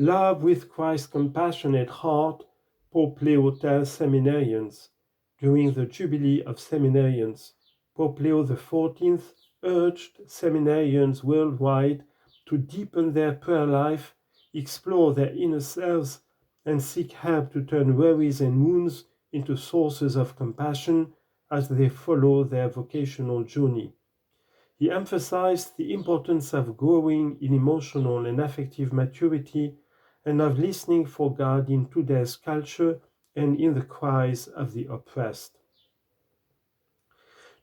Love with Christ's compassionate heart, Pope Leo tells seminarians. During the Jubilee of Seminarians, Pope Leo XIV urged seminarians worldwide to deepen their prayer life, explore their inner selves, and seek help to turn worries and wounds into sources of compassion as they follow their vocational journey. He emphasized the importance of growing in emotional and affective maturity and of listening for God in today's culture and in the cries of the oppressed.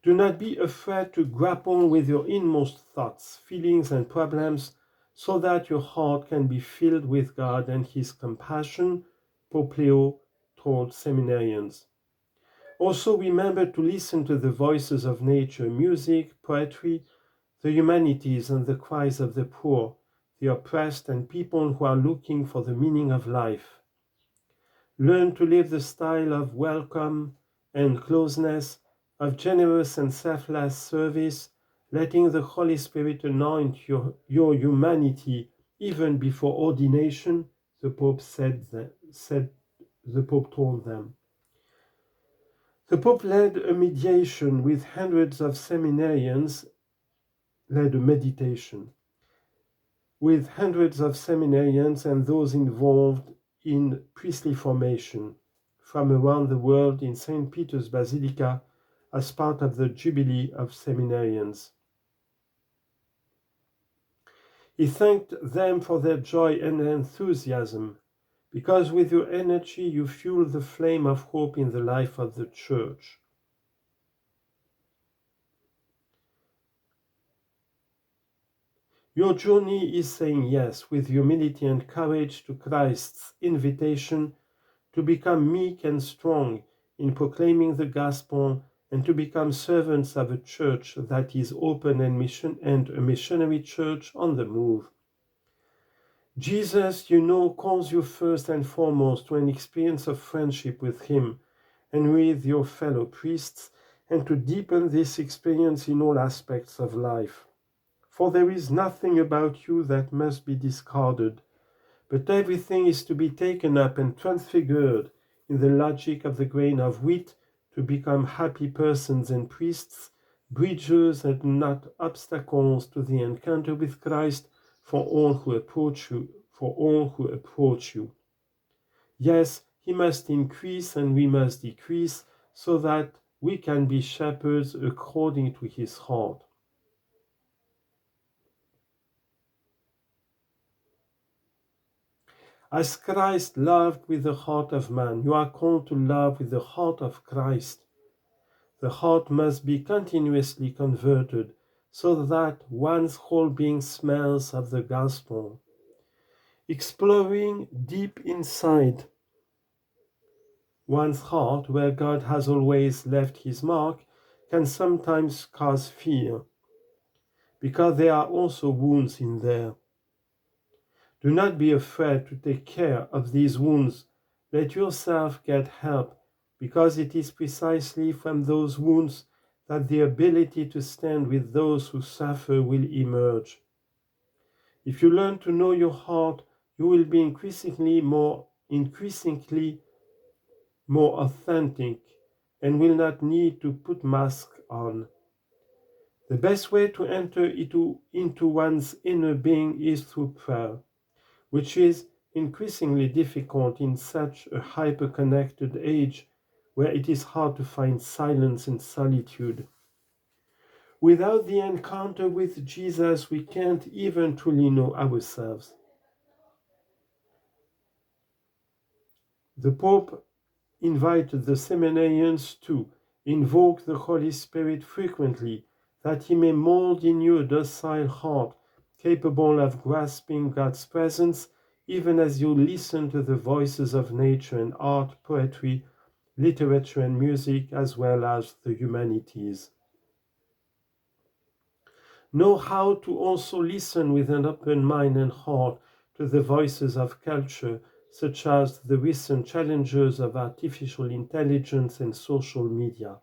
Do not be afraid to grapple with your inmost thoughts, feelings, and problems so that your heart can be filled with God and His compassion, Pope Leo told seminarians. Also remember to listen to the voices of nature, music, poetry, the humanities, and the cries of the poor, the oppressed, and people who are looking for the meaning of life. Learn to live the style of welcome and closeness, of generous and selfless service, letting the Holy Spirit anoint your humanity even before ordination, the Pope told them. The Pope led a meditation with hundreds of seminarians, and those involved in priestly formation from around the world in St. Peter's Basilica as part of the Jubilee of Seminarians. He thanked them for their joy and enthusiasm, because with your energy you fuel the flame of hope in the life of the Church. Your journey is saying yes with humility and courage to Christ's invitation to become meek and strong in proclaiming the gospel and to become servants of a church that is open and a missionary church on the move. Jesus, calls you first and foremost to an experience of friendship with Him and with your fellow priests, and to deepen this experience in all aspects of life. For there is nothing about you that must be discarded, but everything is to be taken up and transfigured in the logic of the grain of wheat to become happy persons and priests, bridges and not obstacles to the encounter with Christ for all who approach you. Yes, He must increase and we must decrease so that we can be shepherds according to His heart. As Christ loved with the heart of man, you are called to love with the heart of Christ. The heart must be continuously converted so that one's whole being smells of the gospel. Exploring deep inside one's heart, where God has always left His mark, can sometimes cause fear, because there are also wounds in there. Do not be afraid to take care of these wounds. Let yourself get help, because it is precisely from those wounds that the ability to stand with those who suffer will emerge. If you learn to know your heart, you will be increasingly more authentic and will not need to put masks on. The best way to enter into one's inner being is through prayer, which is increasingly difficult in such a hyper-connected age where it is hard to find silence and solitude. Without the encounter with Jesus, we can't even truly know ourselves. The Pope invited the seminarians to invoke the Holy Spirit frequently, that He may mold in you a docile heart, capable of grasping God's presence, even as you listen to the voices of nature and art, poetry, literature and music, as well as the humanities. Know how to also listen with an open mind and heart to the voices of culture, such as the recent challenges of artificial intelligence and social media.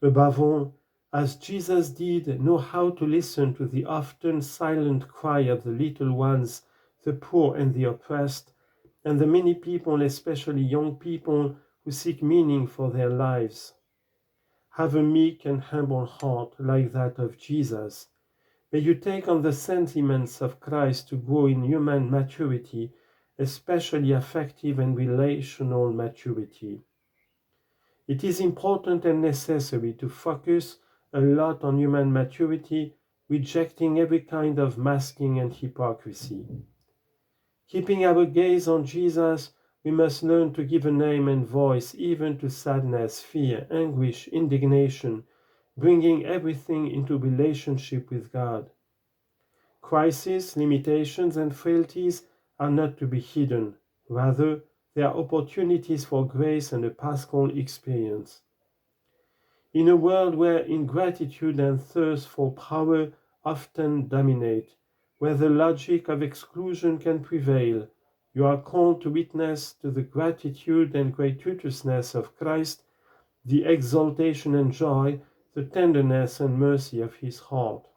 Above all, as Jesus did, know how to listen to the often silent cry of the little ones the poor and the oppressed, and the many people, especially young people, who seek meaning for their lives. Have a meek and humble heart like that of Jesus. May you take on the sentiments of Christ to grow in human maturity, especially affective and relational maturity. It is important and necessary to focus a lot on human maturity, rejecting every kind of masking and hypocrisy. Keeping our gaze on Jesus, we must learn to give a name and voice even to sadness, fear, anguish, indignation, bringing everything into relationship with God. Crises, limitations, and frailties are not to be hidden. Rather, they are opportunities for grace and a paschal experience. In a world where ingratitude and thirst for power often dominate, where the logic of exclusion can prevail, you are called to witness to the gratitude and gratuitousness of Christ, the exaltation and joy, the tenderness and mercy of his heart.